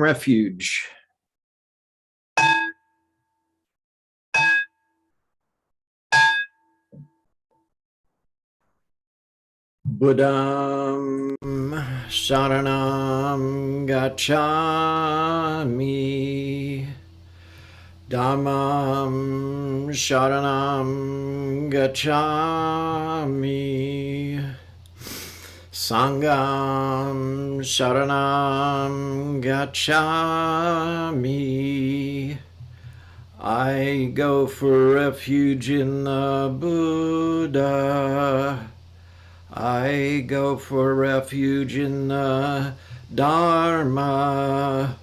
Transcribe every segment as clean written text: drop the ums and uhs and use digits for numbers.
refuge. Buddham Sharanam Gacchami. Dhammam Sharanam Gacchami. Sangham Sharanam Gacchami. I go for refuge in the Buddha. I go for refuge in the Dharma.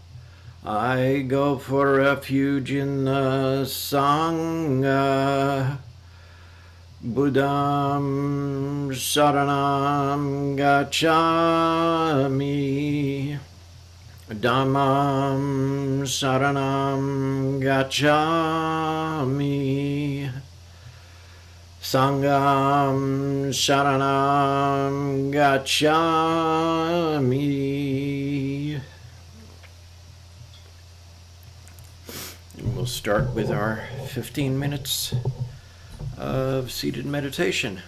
I go for refuge in the Sangha. Buddham Sharanam Gacchami. Dhammam Sharanam Gacchami. Sangham Sharanam Gacchami. And we'll start with our 15 minutes of seated meditation.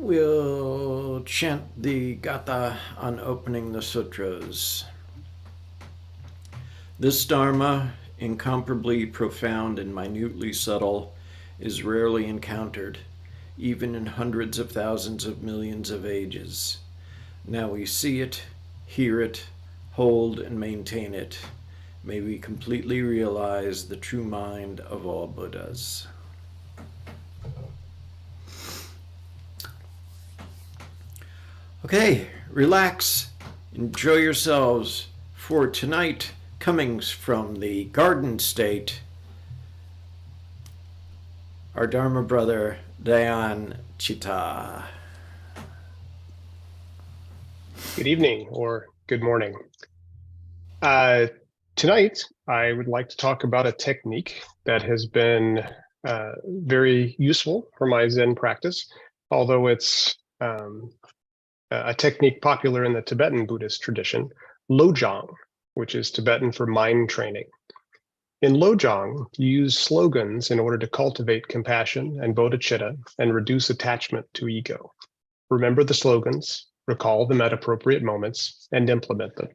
We'll chant the Gatha on opening the sutras. This Dharma, incomparably profound and minutely subtle, is rarely encountered, even in hundreds of thousands of millions of ages. Now we see it, hear it, hold and maintain it. May we completely realize the true mind of all Buddhas. Okay, relax, enjoy yourselves, for tonight, coming from the Garden State, our Dharma brother, Dayan Chitta. Good evening or good morning. Tonight, I would like to talk about a technique that has been very useful for my Zen practice, although it's a technique popular in the Tibetan Buddhist tradition, Lojong, which is Tibetan for mind training. In Lojong, you use slogans in order to cultivate compassion and bodhicitta and reduce attachment to ego. Remember the slogans, recall them at appropriate moments, and implement them.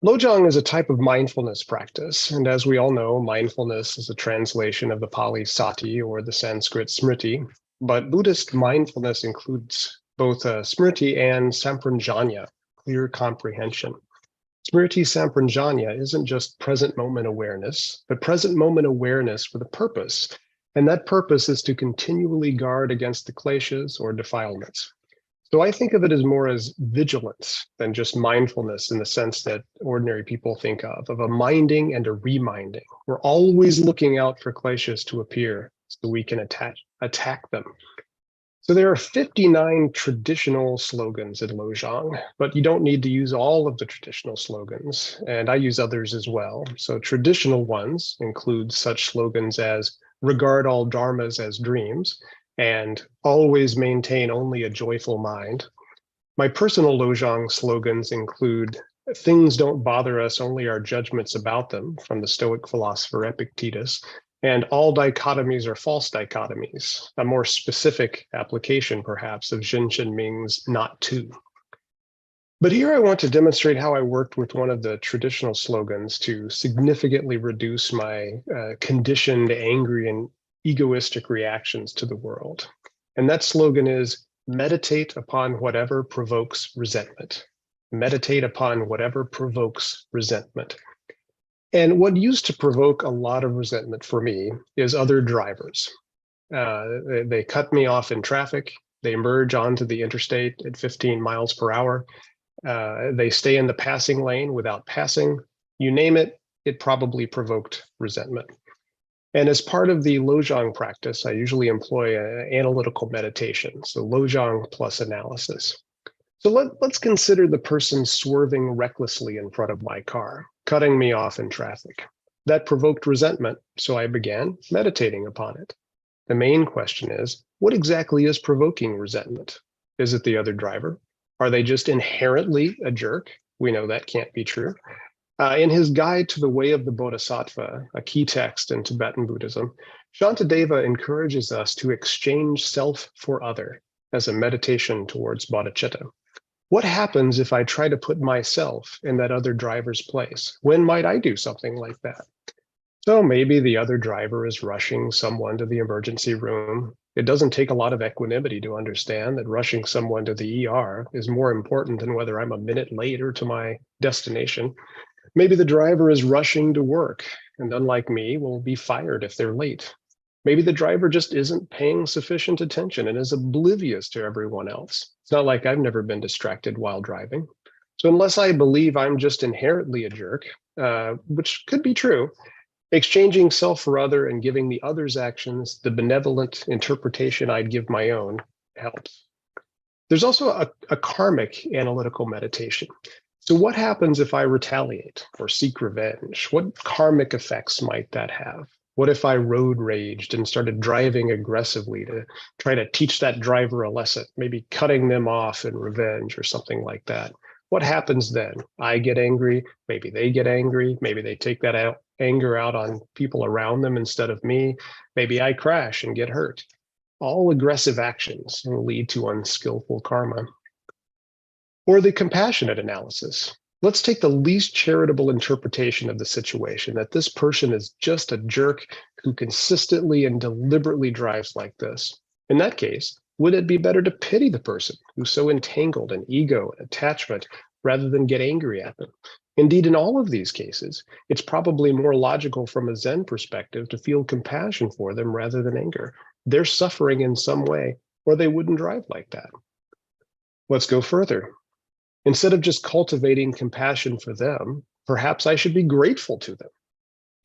Lojong is a type of mindfulness practice, and as we all know, mindfulness is a translation of the Pali sati or the Sanskrit smriti, but Buddhist mindfulness includes both smriti and sampranjanya, clear comprehension. Smriti sampranjanya isn't just present moment awareness, but present moment awareness with a purpose, and that purpose is to continually guard against the kleshas or defilements. So I think of it as more as vigilance than just mindfulness in the sense that ordinary people think of a minding and a reminding. We're always looking out for kleshas to appear so we can attack them. So there are 59 traditional slogans in Lojong, but you don't need to use all of the traditional slogans, and I use others as well. So traditional ones include such slogans as regard all dharmas as dreams, and always maintain only a joyful mind. My personal Lojong slogans include things don't bother us, only our judgments about them, from the Stoic philosopher Epictetus, and all dichotomies are false dichotomies, a more specific application perhaps of Jinshin Ming's not to. But here I want to demonstrate how I worked with one of the traditional slogans to significantly reduce my conditioned, angry, and egoistic reactions to the world. And that slogan is, meditate upon whatever provokes resentment. Meditate upon whatever provokes resentment. And what used to provoke a lot of resentment for me is other drivers. They cut me off in traffic. They merge onto the interstate at 15 miles per hour. They stay in the passing lane without passing. You name it, it probably provoked resentment. And as part of the Lojong practice, I usually employ an analytical meditation, so Lojong plus analysis. So let's consider the person swerving recklessly in front of my car, cutting me off in traffic. That provoked resentment, so I began meditating upon it. The main question is, what exactly is provoking resentment? Is it the other driver? Are they just inherently a jerk? We know that can't be true. In his Guide to the Way of the Bodhisattva, a key text in Tibetan Buddhism, Shantideva encourages us to exchange self for other as a meditation towards bodhicitta. What happens if I try to put myself in that other driver's place? When might I do something like that? So maybe the other driver is rushing someone to the emergency room. It doesn't take a lot of equanimity to understand that rushing someone to the ER is more important than whether I'm a minute later to my destination. Maybe the driver is rushing to work, and unlike me, will be fired if they're late. Maybe the driver just isn't paying sufficient attention and is oblivious to everyone else. It's not like I've never been distracted while driving. So unless I believe I'm just inherently a jerk, which could be true, exchanging self for other and giving the other's actions the benevolent interpretation I'd give my own helps. There's also a karmic analytical meditation. So what happens if I retaliate or seek revenge? What karmic effects might that have? What if I road raged and started driving aggressively to try to teach that driver a lesson, maybe cutting them off in revenge or something like that? What happens then? I get angry, maybe they get angry, maybe they take that anger out on people around them instead of me, maybe I crash and get hurt. All aggressive actions lead to unskillful karma. Or the compassionate analysis. Let's take the least charitable interpretation of the situation, that this person is just a jerk who consistently and deliberately drives like this. In that case, would it be better to pity the person who's so entangled in ego and attachment rather than get angry at them? Indeed, in all of these cases, it's probably more logical from a Zen perspective to feel compassion for them rather than anger. They're suffering in some way, or they wouldn't drive like that. Let's go further. Instead of just cultivating compassion for them, perhaps I should be grateful to them.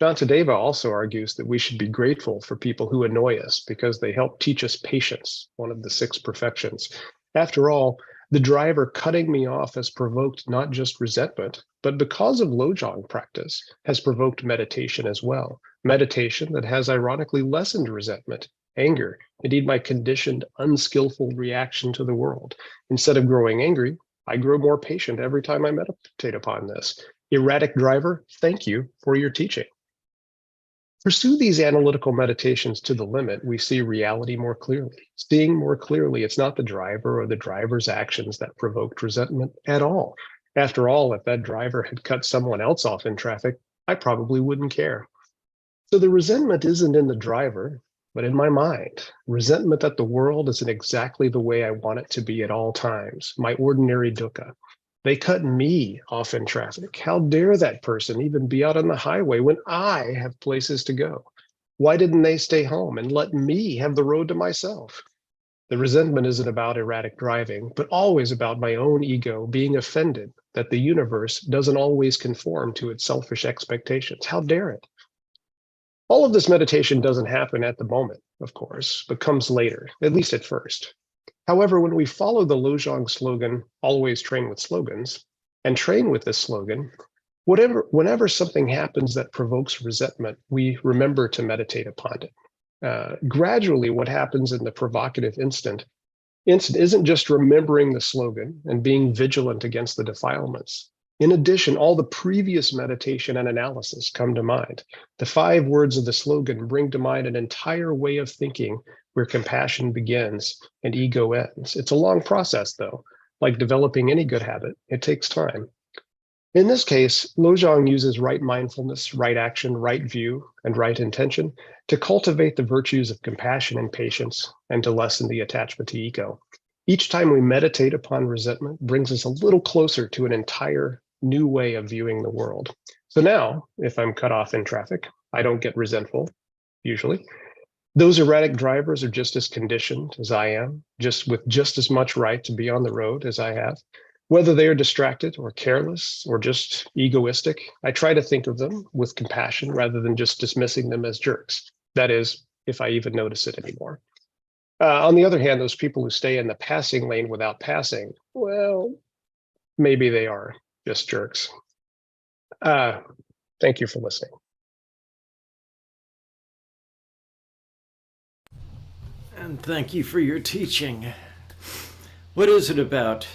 Shantideva also argues that we should be grateful for people who annoy us because they help teach us patience, one of the 6 perfections. After all, the driver cutting me off has provoked not just resentment, but because of Lojong practice, has provoked meditation as well. Meditation that has ironically lessened resentment, anger, indeed my conditioned, unskillful reaction to the world. Instead of growing angry, I grow more patient every time I meditate upon this. Erratic driver, thank you for your teaching. Pursue these analytical meditations to the limit, we see reality more clearly. Seeing more clearly, it's not the driver or the driver's actions that provoked resentment at all. After all, if that driver had cut someone else off in traffic, I probably wouldn't care. So the resentment isn't in the driver, but in my mind. Resentment that the world isn't exactly the way I want it to be at all times, my ordinary dukkha. They cut me off in traffic. How dare that person even be out on the highway when I have places to go? Why didn't they stay home and let me have the road to myself? The resentment isn't about erratic driving, but always about my own ego being offended that the universe doesn't always conform to its selfish expectations. How dare it? All of this meditation doesn't happen at the moment, of course, but comes later, at least at first. However, when we follow the Lojong slogan, always train with slogans, and train with this slogan, whenever something happens that provokes resentment, we remember to meditate upon it. Gradually, what happens in the provocative instant isn't just remembering the slogan and being vigilant against the defilements. In addition, all the previous meditation and analysis come to mind. The 5 words of the slogan bring to mind an entire way of thinking where compassion begins and ego ends. It's a long process, though. Like developing any good habit, it takes time. In this case, Lojong uses right mindfulness, right action, right view, and right intention to cultivate the virtues of compassion and patience and to lessen the attachment to ego. Each time we meditate upon resentment brings us a little closer to an entire new way of viewing the world. So now, if I'm cut off in traffic, I don't get resentful, usually. Those erratic drivers are just as conditioned as I am, with just as much right to be on the road as I have. Whether they are distracted or careless or just egoistic, I try to think of them with compassion rather than just dismissing them as jerks. That is, if I even notice it anymore. On the other hand, those people who stay in the passing lane without passing, well, maybe they are just jerks. Thank you for listening. And thank you for your teaching. What is it about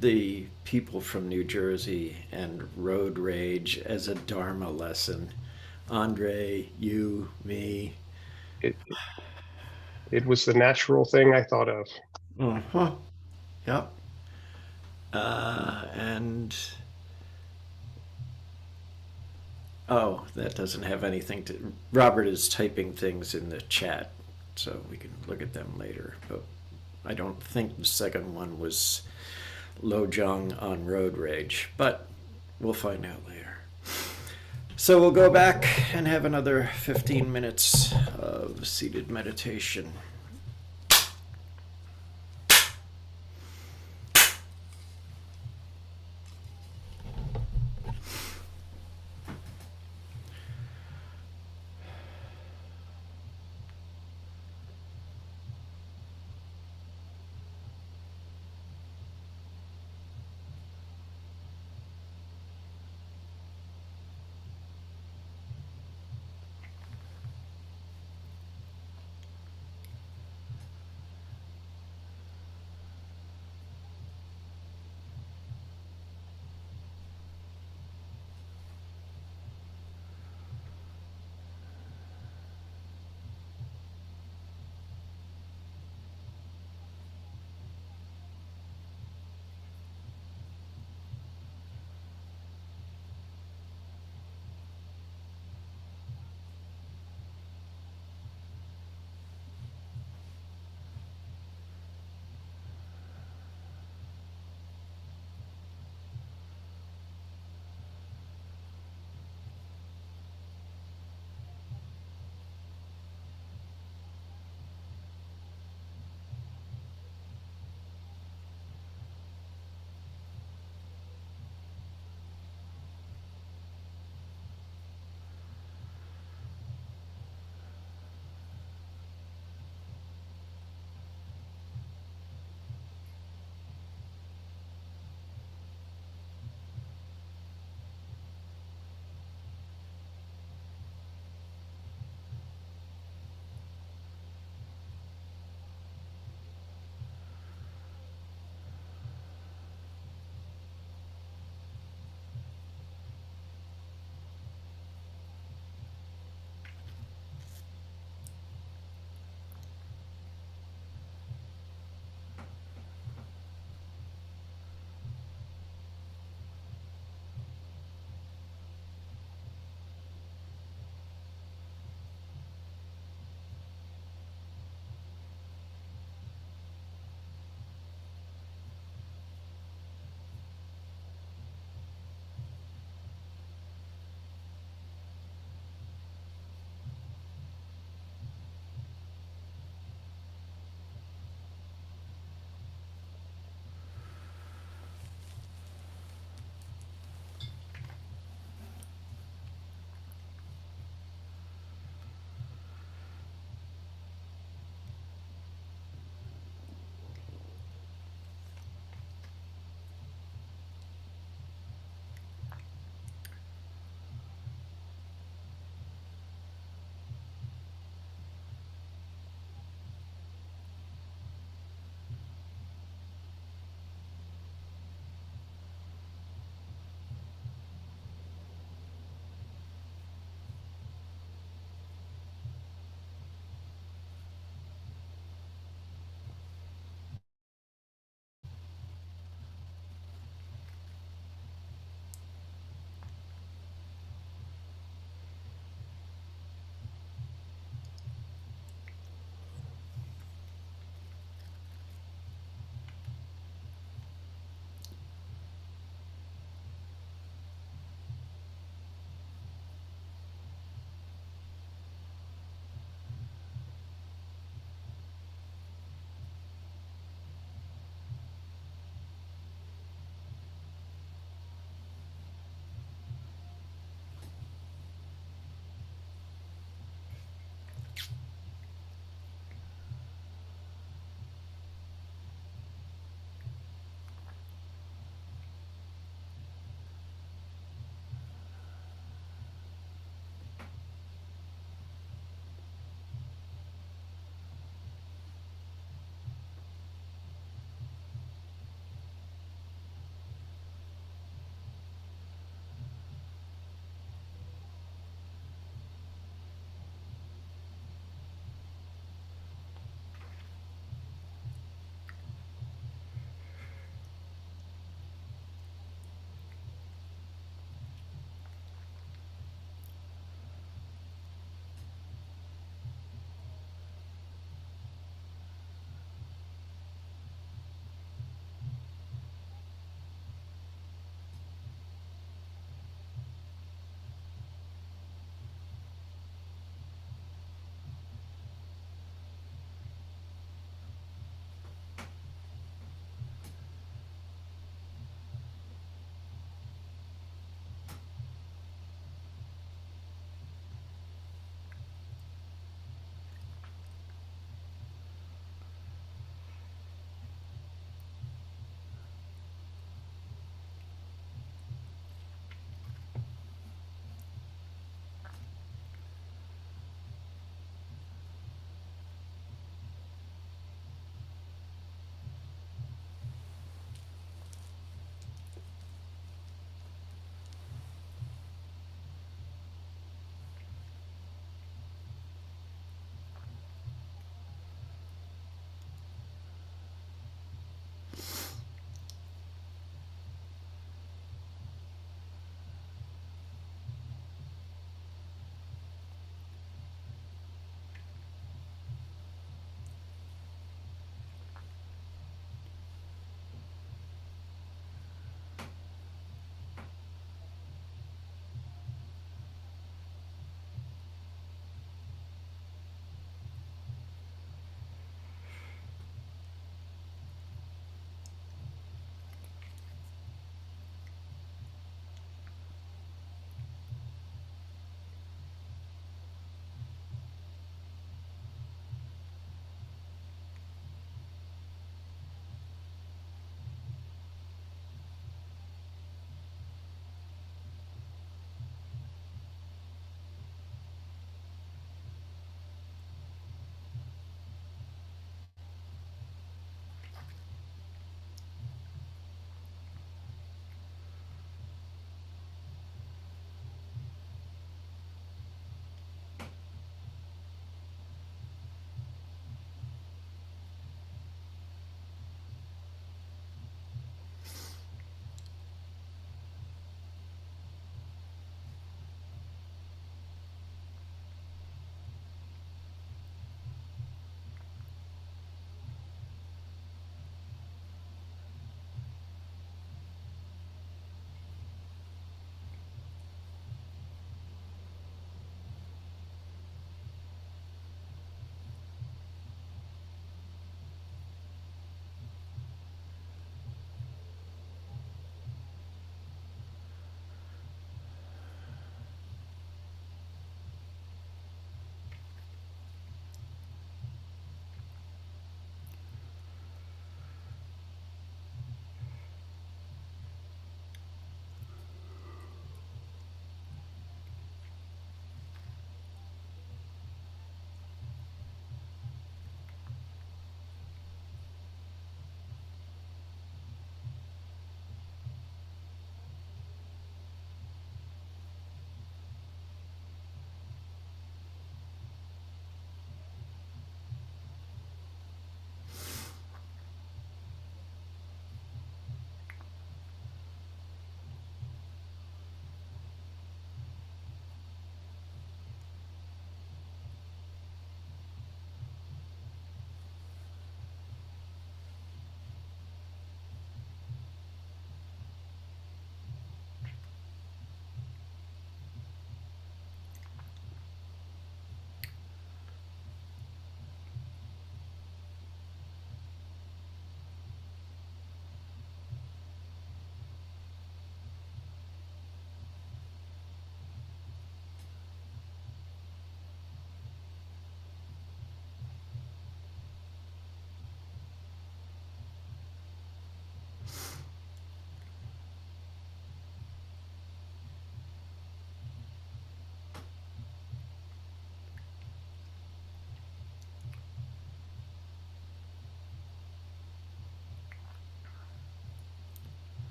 the people from New Jersey and road rage as a Dharma lesson? Andre, you, me. It was the natural thing I thought of. Uh-huh. Yep. And oh, that doesn't have anything to. Robert is typing things in the chat, so we can look at them later. But I don't think the second one was Lojong on road rage, but we'll find out later. So we'll go back and have another 15 minutes of seated meditation.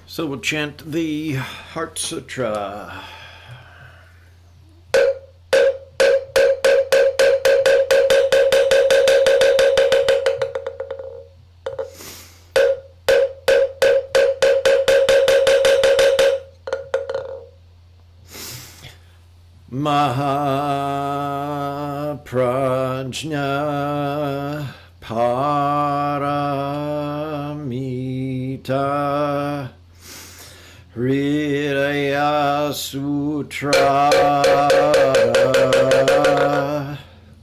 So we'll chant the Heart Sutra. Mahaprajna Paramita Hridaya Sutra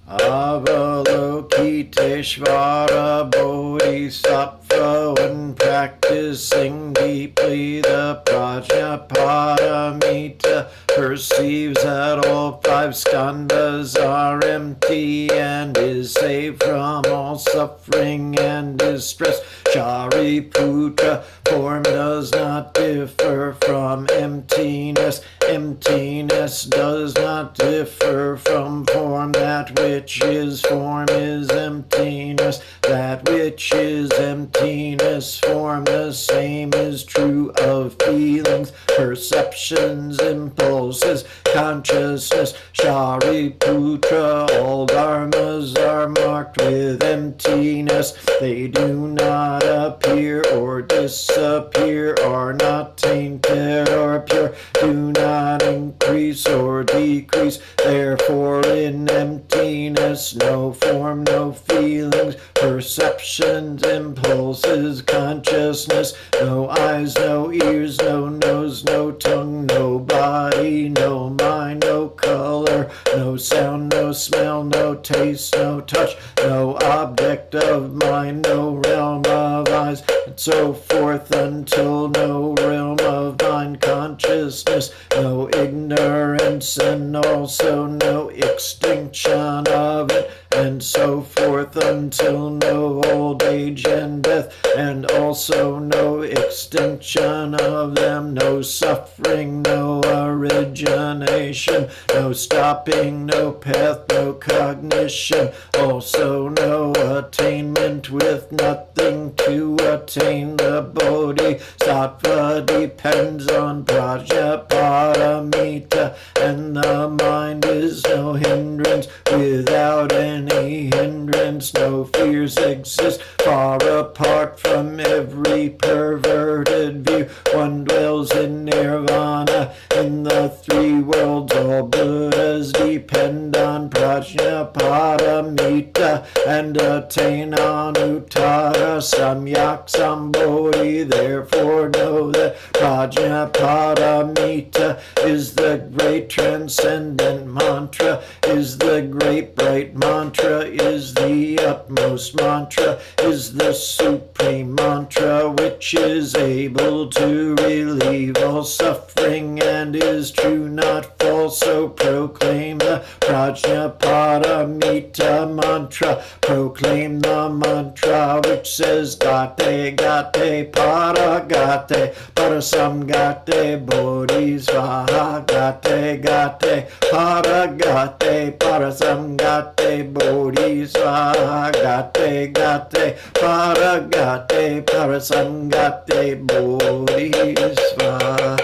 Avalokiteshvara Bodhisattva, when practicing deeply the Prajna Paramita, perceives that all five skandhas are empty and is saved from all suffering and distress. Shariputra, form does not differ from emptiness. Emptiness does not differ from form. That which is form is emptiness. That which is emptiness, form. The same is true of feelings, perceptions, impulses, consciousness. Shariputra, all dharmas are marked with emptiness. They do not appear or disappear, are not tainted or pure, do not increase or decrease. Therefore in emptiness, no form, no feelings, perceptions, impulses, consciousness, no eyes, no ears, no nose, no tongue, no body, no mind, no color, no sound, no smell, no taste, no touch, no object of mind, no realm of eyes, and so forth, until no realm of mind consciousness, no ignorance, and also no extinction of it, and so forth, until no old age and death, and also no extinction of them, no suffering, no origination, no stopping, no path, no cognition, also no attainment, with nothing to attain. The Bodhisattva depends on Prajnaparamita, and the mind is no hindrance. Without any hindrance, no fears exist. Far apart from every perverted view, one dwells in nirvana. In the three worlds, all Buddhas depend on Prajnaparamita and attain Anuttara Samyak Sambodhi. Therefore know that Prajnaparamita is the great transcendent mantra, is the great bright mantra, is the utmost mantra, is the supreme mantra, which is able to relieve all suffering and is true, not false. So proclaim the Prajnaparamita mantra. Proclaim the mantra which says Gate, Gate, Para, Gate, Parasamgate, Bodhisvaha, Gate, Gate, Para, Gate, Parasamgate, Bodhisvaha, Gate, Gate, Para, Gate, Parasamgate, Bodhisvaha.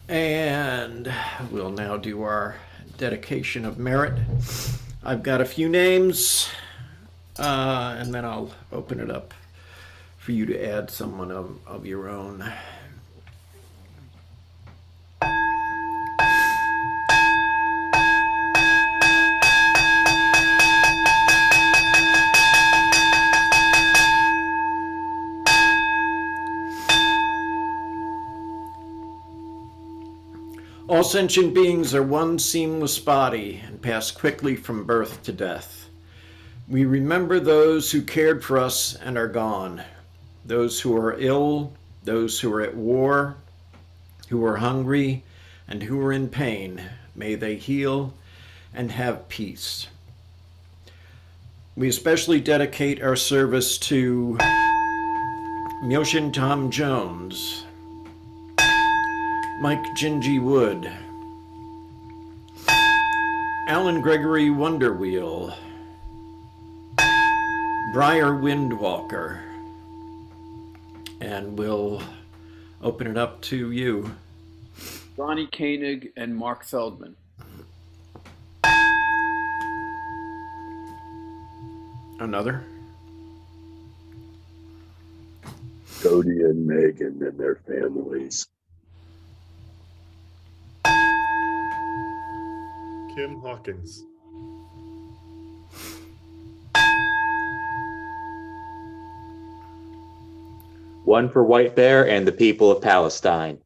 And we'll now do our dedication of merit. I've got a few names, and then I'll open it up for you to add someone of your own. All sentient beings are one seamless body and pass quickly from birth to death. We remember those who cared for us and are gone, those who are ill, those who are at war, who are hungry, and who are in pain. May they heal, and have peace. We especially dedicate our service to Myoshin Tom Jones, Mike Gingy Wood, Alan Gregory Wonderwheel, Briar Windwalker, and we'll open it up to you. Ronnie Koenig and Mark Feldman. Another? Cody and Megan and their families. Kim Hawkins. One for White Bear and the people of Palestine.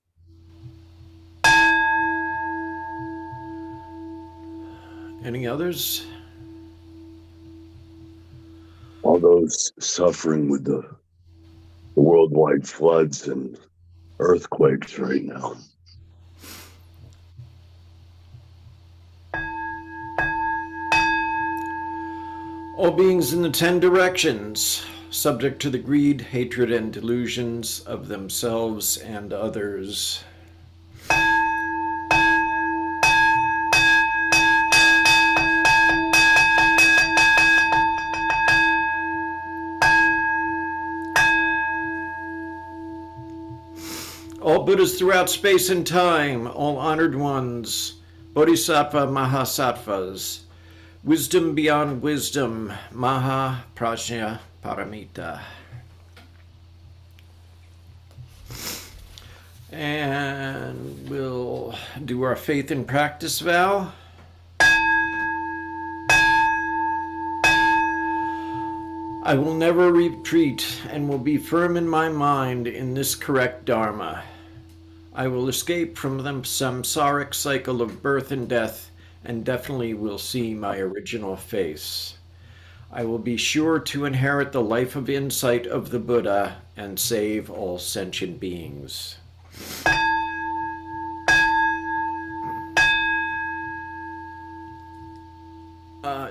Any others? All those suffering with the worldwide floods and earthquakes right now. All beings in the 10 directions, subject to the greed, hatred, and delusions of themselves and others. All Buddhas throughout space and time, all honored ones, Bodhisattva Mahasattvas, wisdom beyond wisdom, Maha Prajna Paramita. And we'll do our faith and practice vow. I will never retreat and will be firm in my mind in this correct Dharma. I will escape from the samsaric cycle of birth and death and definitely will see my original face. I will be sure to inherit the life of insight of the Buddha and save all sentient beings.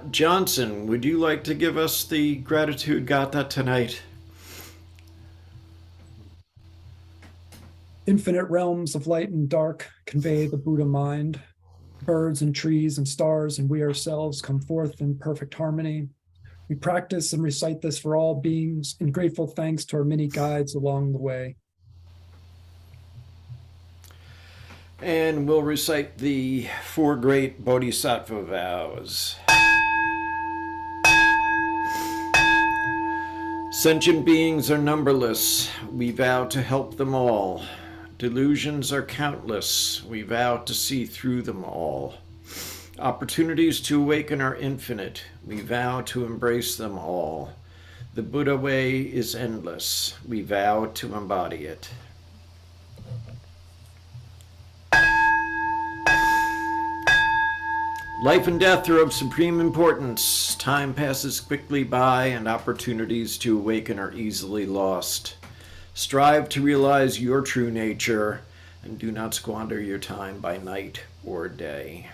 Johnson, would you like to give us the gratitude gatha tonight? Infinite realms of light and dark convey the Buddha mind. Birds and trees and stars and we ourselves come forth in perfect harmony. We practice and recite this for all beings in grateful thanks to our many guides along the way. And we'll recite the 4 great Bodhisattva vows. Sentient beings are numberless. We vow to help them all. Delusions are countless. We vow to see through them all. Opportunities to awaken are infinite. We vow to embrace them all. The Buddha way is endless. We vow to embody it. Life and death are of supreme importance. Time passes quickly by and opportunities to awaken are easily lost. Strive to realize your true nature and do not squander your time by night or day.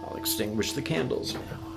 I'll extinguish the candles now.